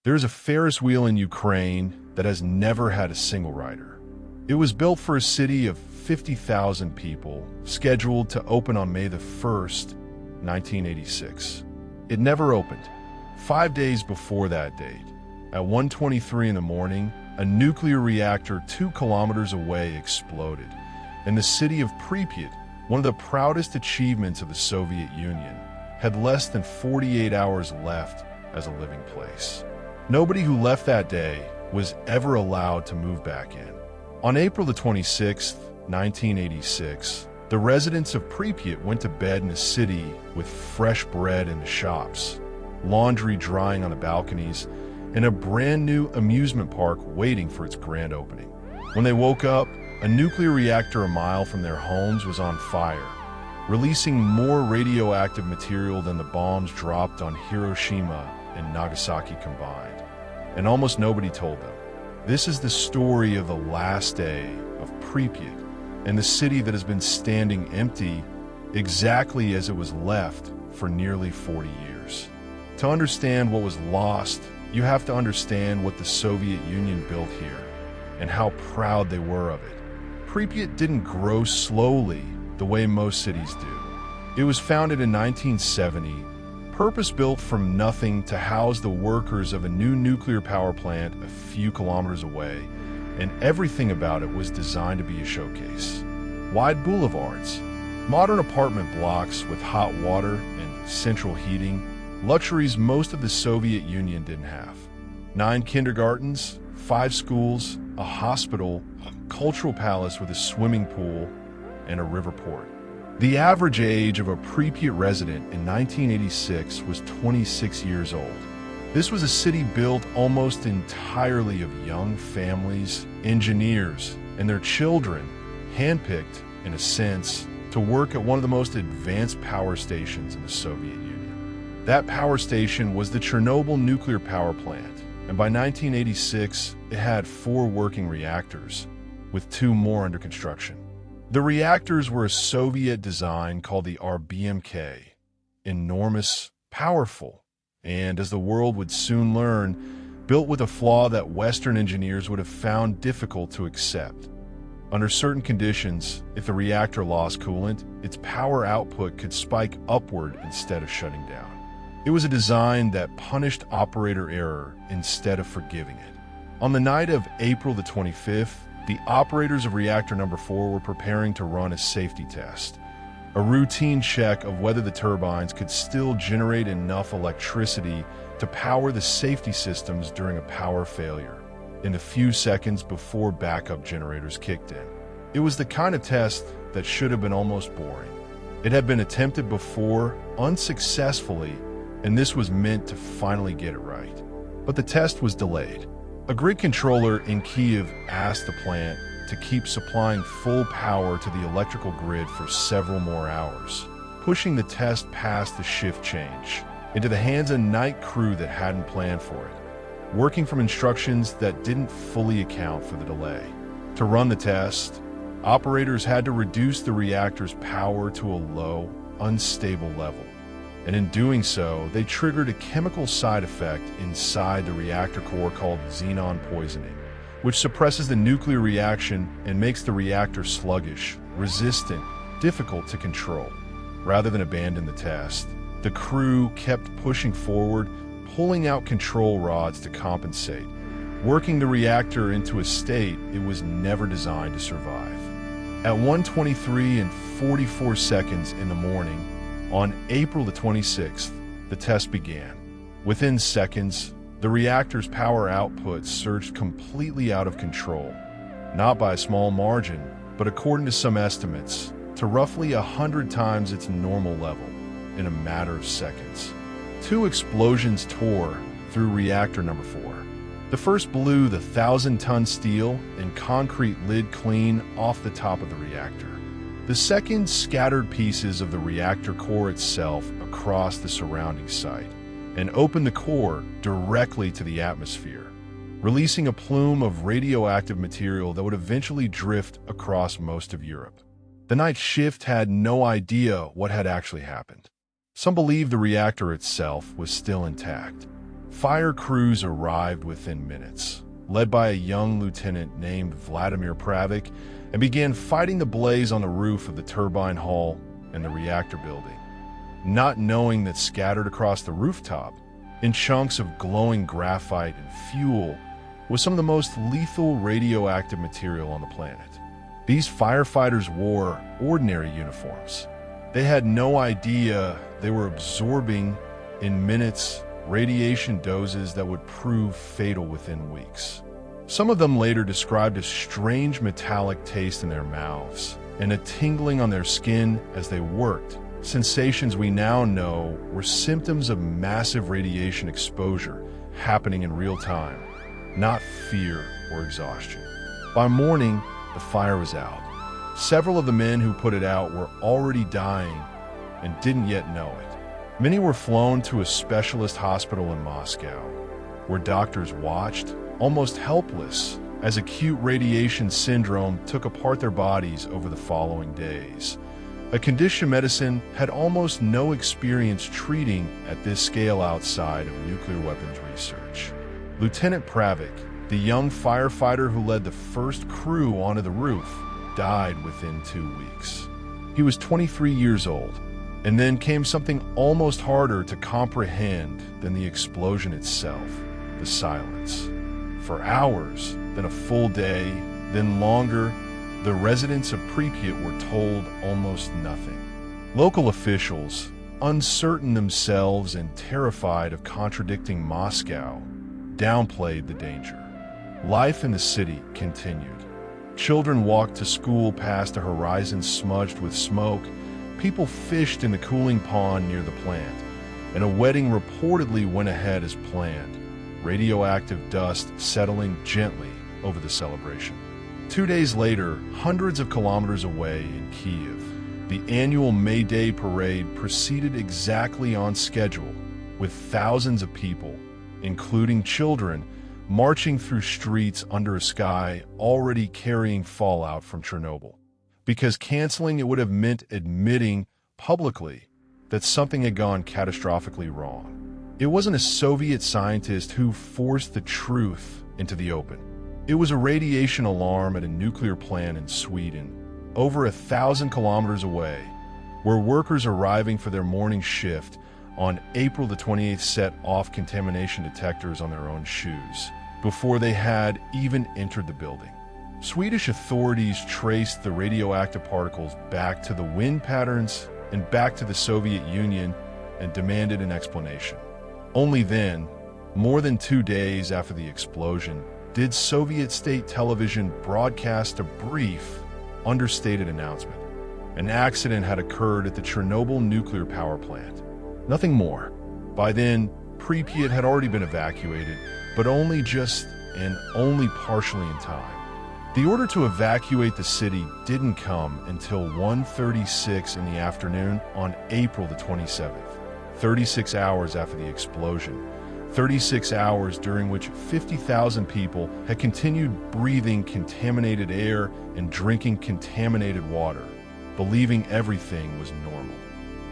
There is a Ferris wheel in Ukraine that has never had a single rider. It was built for a city of 50,000 people, scheduled to open on May the 1st, 1986. It never opened. 5 days before that date, at 1:23 in the morning, a nuclear reactor 2 kilometers away exploded, and the city of Pripyat, one of the proudest achievements of the Soviet Union, had less than 48 hours left as a living place. Nobody who left that day was ever allowed to move back in. On April the 26th, 1986, the residents of Pripyat went to bed in a city with fresh bread in the shops, laundry drying on the balconies, and a brand new amusement park waiting for its grand opening. When they woke up, a nuclear reactor a mile from their homes was on fire, releasing more radioactive material than the bombs dropped on Hiroshima and Nagasaki combined. And almost nobody told them. This is the story of the last day of Pripyat and the city that has been standing empty exactly as it was left for nearly 40 years. To understand what was lost, you have to understand what the Soviet Union built here and how proud they were of it. Pripyat didn't grow slowly the way most cities do. It was founded in 1970, purpose-built from nothing to house the workers of a new nuclear power plant a few kilometers away, and everything about it was designed to be a showcase. Wide boulevards, modern apartment blocks with hot water and central heating, luxuries most of the Soviet Union didn't have. 9 kindergartens, 5 schools, a hospital, a cultural palace with a swimming pool, and a river port. The average age of a Pripyat resident in 1986 was 26 years old. This was a city built almost entirely of young families, engineers, and their children, handpicked, in a sense, to work at one of the most advanced power stations in the Soviet Union. That power station was the Chernobyl Nuclear Power Plant, and by 1986, it had 4 working reactors, with 2 more under construction. The reactors were a Soviet design called the RBMK, enormous, powerful, and, as the world would soon learn, built with a flaw that Western engineers would have found difficult to accept. Under certain conditions, if the reactor lost coolant, its power output could spike upward instead of shutting down. It was a design that punished operator error instead of forgiving it. On the night of April the 25th, the operators of Reactor Number 4 were preparing to run a safety test, a routine check of whether the turbines could still generate enough electricity to power the safety systems during a power failure, in the few seconds before backup generators kicked in. It was the kind of test that should have been almost boring. It had been attempted before, unsuccessfully, and this was meant to finally get it right. But the test was delayed. A grid controller in Kiev asked the plant to keep supplying full power to the electrical grid for several more hours, pushing the test past the shift change into the hands of a night crew that hadn't planned for it, working from instructions that didn't fully account for the delay. To run the test, operators had to reduce the reactor's power to a low, unstable level. And in doing so, they triggered a chemical side effect inside the reactor core called xenon poisoning, which suppresses the nuclear reaction and makes the reactor sluggish, resistant, difficult to control. Rather than abandon the test, the crew kept pushing forward, pulling out control rods to compensate, working the reactor into a state it was never designed to survive. At 1:23 and 44 seconds in the morning, on April the 26th, the test began. Within seconds, the reactor's power output surged completely out of control, not by a small margin, but according to some estimates, to roughly 100 times its normal level in a matter of seconds. 2 explosions tore through Reactor Number 4. The first blew the 1,000-ton steel and concrete lid clean off the top of the reactor. The second scattered pieces of the reactor core itself across the surrounding site and opened the core directly to the atmosphere, releasing a plume of radioactive material that would eventually drift across most of Europe. The night shift had no idea what had actually happened. Some believed the reactor itself was still intact. Fire crews arrived within minutes, led by a young lieutenant named Vladimir Pripyat, and began fighting the blaze on the roof of the turbine hall and the reactor building, not knowing that scattered across the rooftop, in chunks of glowing graphite and fuel, was some of the most lethal radioactive material on the planet. These firefighters wore ordinary uniforms. They had no idea they were absorbing, in minutes, radiation doses that would prove fatal within weeks. Some of them later described a strange metallic taste in their mouths and a tingling on their skin as they worked, sensations we now know were symptoms of massive radiation exposure happening in real time, not fear or exhaustion. By morning, the fire was out. Several of the men who put it out were already dying and didn't yet know it. Many were flown to a specialist hospital in Moscow, where doctors watched, almost helpless, as acute radiation syndrome took apart their bodies over the following days. A condition medicine had almost no experience treating at this scale outside of nuclear weapons research. Lieutenant Pripyat, the young firefighter who led the first crew onto the roof, died within 2 weeks. He was 23 years old, and then came something almost harder to comprehend than the explosion itself: the silence. For hours, then a full day, then longer, the residents of Pripyat were told almost nothing. Local officials, uncertain themselves and terrified of contradicting Moscow, downplayed the danger. Life in the city continued. Children walked to school past a horizon smudged with smoke. People fished in the cooling pond near the plant, and a wedding reportedly went ahead as planned, radioactive dust settling gently over the celebration. 2 days later, hundreds of kilometers away in Kyiv, the annual May Day parade proceeded exactly on schedule, with thousands of people, including children, marching through streets under a sky already carrying fallout from Chernobyl. Because canceling it would have meant admitting publicly that something had gone catastrophically wrong. It wasn't a Soviet scientist who forced the truth into the open. It was a radiation alarm at a nuclear plant in Sweden, over 1,000 kilometers away, where workers arriving for their morning shift on April the 28th set off contamination detectors on their own shoes before they had even entered the building. Swedish authorities traced the radioactive particles back to the wind patterns and back to the Soviet Union and demanded an explanation. Only then, more than 2 days after the explosion, did Soviet state television broadcast a brief, understated announcement. An accident had occurred at the Chernobyl Nuclear Power Plant. Nothing more. By then, Pripyat had already been evacuated, but only just and only partially in time. The order to evacuate the city didn't come until 1:36 in the afternoon on April the 27th, 36 hours after the explosion, 36 hours during which 50,000 people had continued breathing contaminated air and drinking contaminated water, believing everything was normal.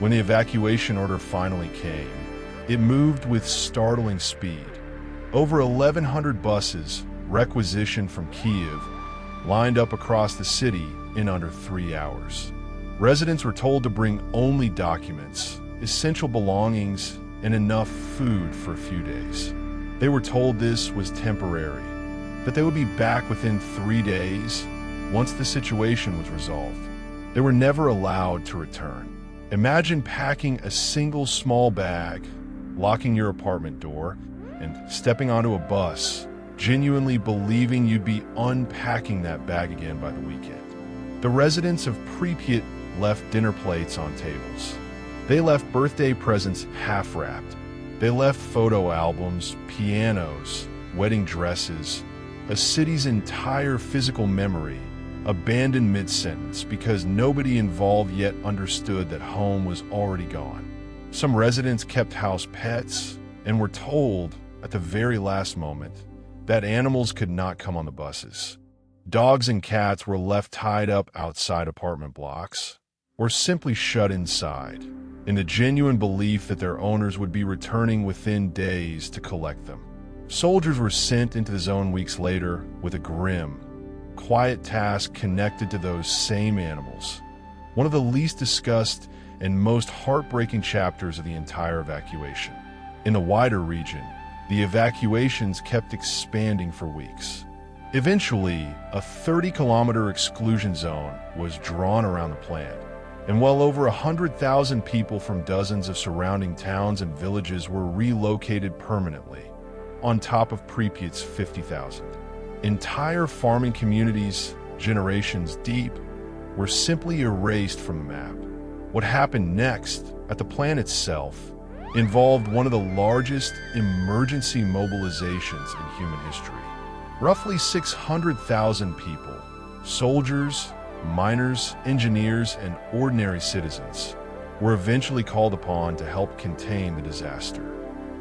When the evacuation order finally came, it moved with startling speed. Over 1,100 buses, requisitioned from Kyiv, lined up across the city in under 3 hours. Residents were told to bring only documents, essential belongings, and enough food for a few days. They were told this was temporary, that they would be back within 3 days once the situation was resolved. They were never allowed to return. Imagine packing a single small bag, locking your apartment door, and stepping onto a bus, genuinely believing you'd be unpacking that bag again by the weekend. The residents of Pripyat left dinner plates on tables. They left birthday presents half-wrapped. They left photo albums, pianos, wedding dresses, a city's entire physical memory, abandoned mid-sentence because nobody involved yet understood that home was already gone. Some residents kept house pets and were told at the very last moment that animals could not come on the buses. Dogs and cats were left tied up outside apartment blocks. or simply shut inside, in the genuine belief that their owners would be returning within days to collect them. Soldiers were sent into the zone weeks later with a grim, quiet task connected to those same animals. One of the least discussed and most heartbreaking chapters of the entire evacuation. In the wider region, the evacuations kept expanding for weeks. Eventually, a 30-kilometer exclusion zone was drawn around the plant, and well over 100,000 people from dozens of surrounding towns and villages were relocated permanently, on top of Pripyat's 50,000. Entire farming communities, generations deep, were simply erased from the map. What happened next, at the plant itself, involved one of the largest emergency mobilizations in human history. Roughly 600,000 people, soldiers, miners, engineers, and ordinary citizens, were eventually called upon to help contain the disaster.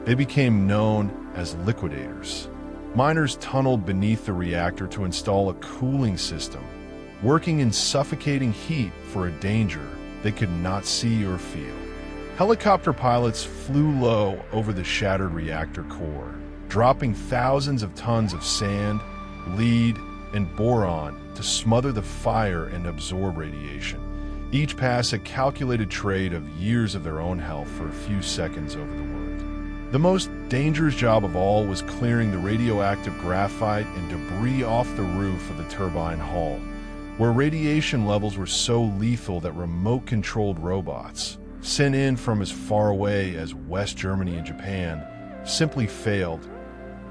They became known as Liquidators. Miners tunneled beneath the reactor to install a cooling system, working in suffocating heat for a danger they could not see or feel. Helicopter pilots flew low over the shattered reactor core, dropping thousands of tons of sand, lead, and boron to smother the fire and absorb radiation, each pass a calculated trade of years of their own health for a few seconds over the word. The most dangerous job of all was clearing the radioactive graphite and debris off the roof of the turbine hull, where radiation levels were so lethal that remote-controlled robots, sent in from as far away as West Germany and Japan, simply failed,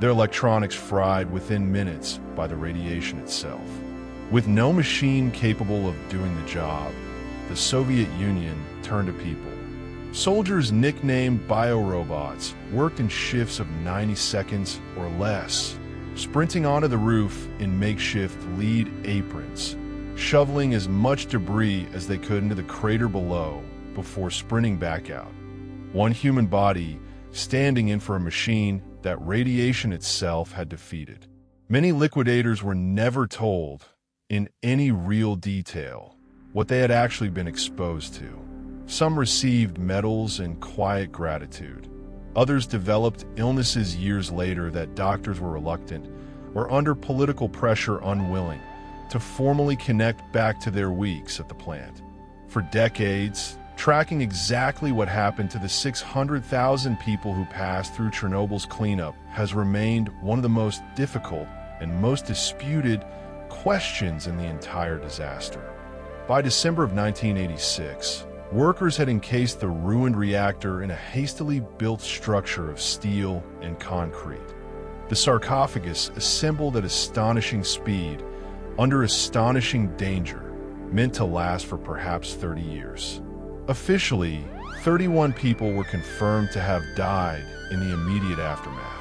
their electronics fried within minutes by the radiation itself. With no machine capable of doing the job, the Soviet Union turned to people. Soldiers nicknamed biorobots worked in shifts of 90 seconds or less, sprinting onto the roof in makeshift lead aprons, shoveling as much debris as they could into the crater below before sprinting back out. One human body standing in for a machine that radiation itself had defeated. Many liquidators were never told, in any real detail, what they had actually been exposed to. Some received medals and quiet gratitude. Others developed illnesses years later that doctors were reluctant, or under political pressure unwilling, to formally connect back to their weeks at the plant. For decades, tracking exactly what happened to the 600,000 people who passed through Chernobyl's cleanup has remained one of the most difficult and most disputed questions in the entire disaster. By December of 1986, workers had encased the ruined reactor in a hastily built structure of steel and concrete. The sarcophagus, assembled at astonishing speed, under astonishing danger, meant to last for perhaps 30 years. Officially, 31 people were confirmed to have died in the immediate aftermath.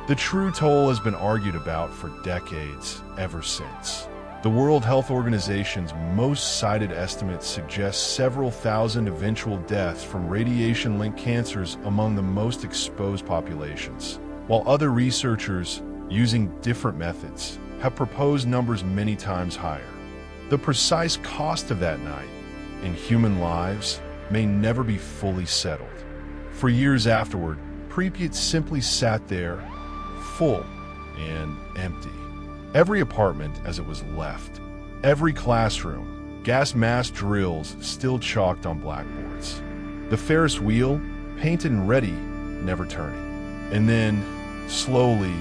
The true toll has been argued about for decades ever since. The World Health Organization's most cited estimates suggest several thousand eventual deaths from radiation-linked cancers among the most exposed populations, while other researchers, using different methods, have proposed numbers many times higher. The precise cost of that night, in human lives, may never be fully settled. For years afterward, Pripyat simply sat there, full and empty. Every apartment as it was left, every classroom, gas mask drills still chalked on blackboards. The Ferris wheel, painted and ready, never turning. And then, slowly,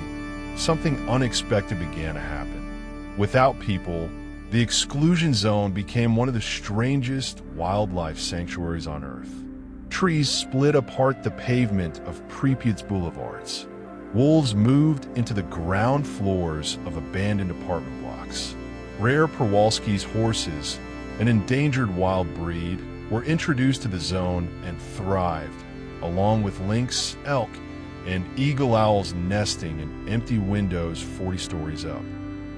something unexpected began to happen. Without people, the Exclusion Zone became one of the strangest wildlife sanctuaries on Earth. Trees split apart the pavement of Pripyat's boulevards. Wolves moved into the ground floors of abandoned apartment blocks. Rare Przewalski's horses, an endangered wild breed, were introduced to the zone and thrived, along with lynx, elk, and eagle owls nesting in empty windows 40 stories up.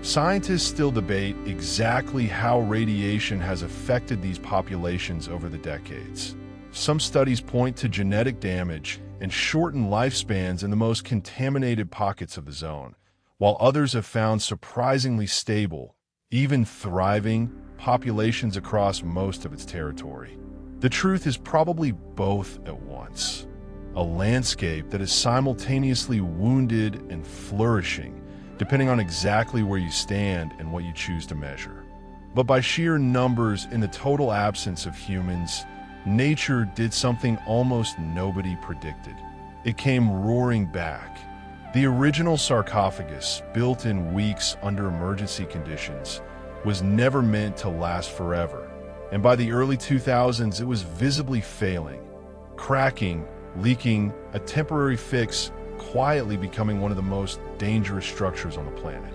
Scientists still debate exactly how radiation has affected these populations over the decades. Some studies point to genetic damage and shortened lifespans in the most contaminated pockets of the zone, while others have found surprisingly stable, even thriving populations across most of its territory. The truth is probably both at once. A landscape that is simultaneously wounded and flourishing, depending on exactly where you stand and what you choose to measure. But by sheer numbers, in the total absence of humans, nature did something almost nobody predicted. It came roaring back. The original sarcophagus, built in weeks under emergency conditions, was never meant to last forever. And by the early 2000s, it was visibly failing, cracking, leaking, a temporary fix, quietly becoming one of the most dangerous structures on the planet.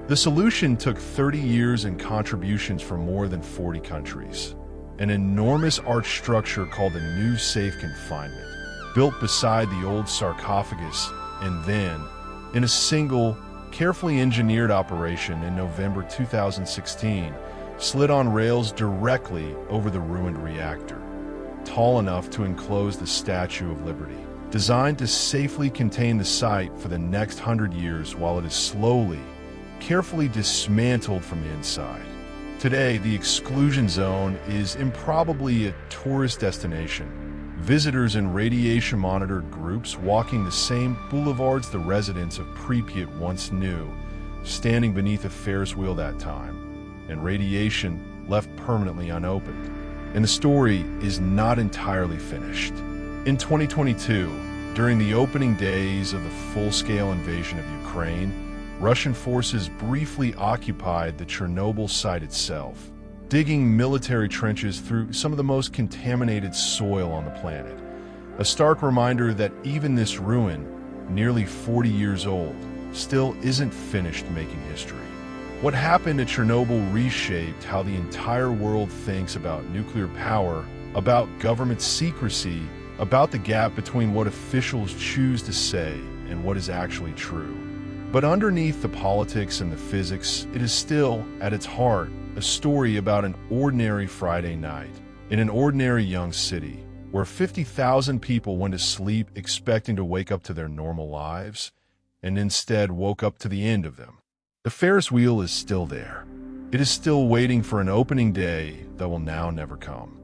The solution took 30 years and contributions from more than 40 countries. An enormous arch structure called the New Safe Confinement, built beside the old sarcophagus, and then, in a single, carefully engineered operation in November 2016, slid on rails directly over the ruined reactor, tall enough to enclose the Statue of Liberty, designed to safely contain the site for the next 100 years while it is slowly, carefully dismantled from the inside. Today, the Exclusion Zone is improbably a tourist destination. Visitors in radiation-monitored groups walking the same boulevards the residents of Pripyat once knew, standing beneath a Ferris wheel that time, and radiation left permanently unopened. And the story is not entirely finished. In 2022, during the opening days of the full-scale invasion of Ukraine, Russian forces briefly occupied the Chernobyl site itself, digging military trenches through some of the most contaminated soil on the planet. A stark reminder that even this ruin, nearly 40 years old, still isn't finished making history. What happened at Chernobyl reshaped how the entire world thinks about nuclear power, about government secrecy, about the gap between what officials choose to say and what is actually true. But underneath the politics and the physics, it is still, at its heart, a story about an ordinary Friday night in an ordinary young city where 50,000 people went to sleep expecting to wake up to their normal lives, and instead woke up to the end of them. The Ferris wheel is still there. It is still waiting for an opening day that will now never come.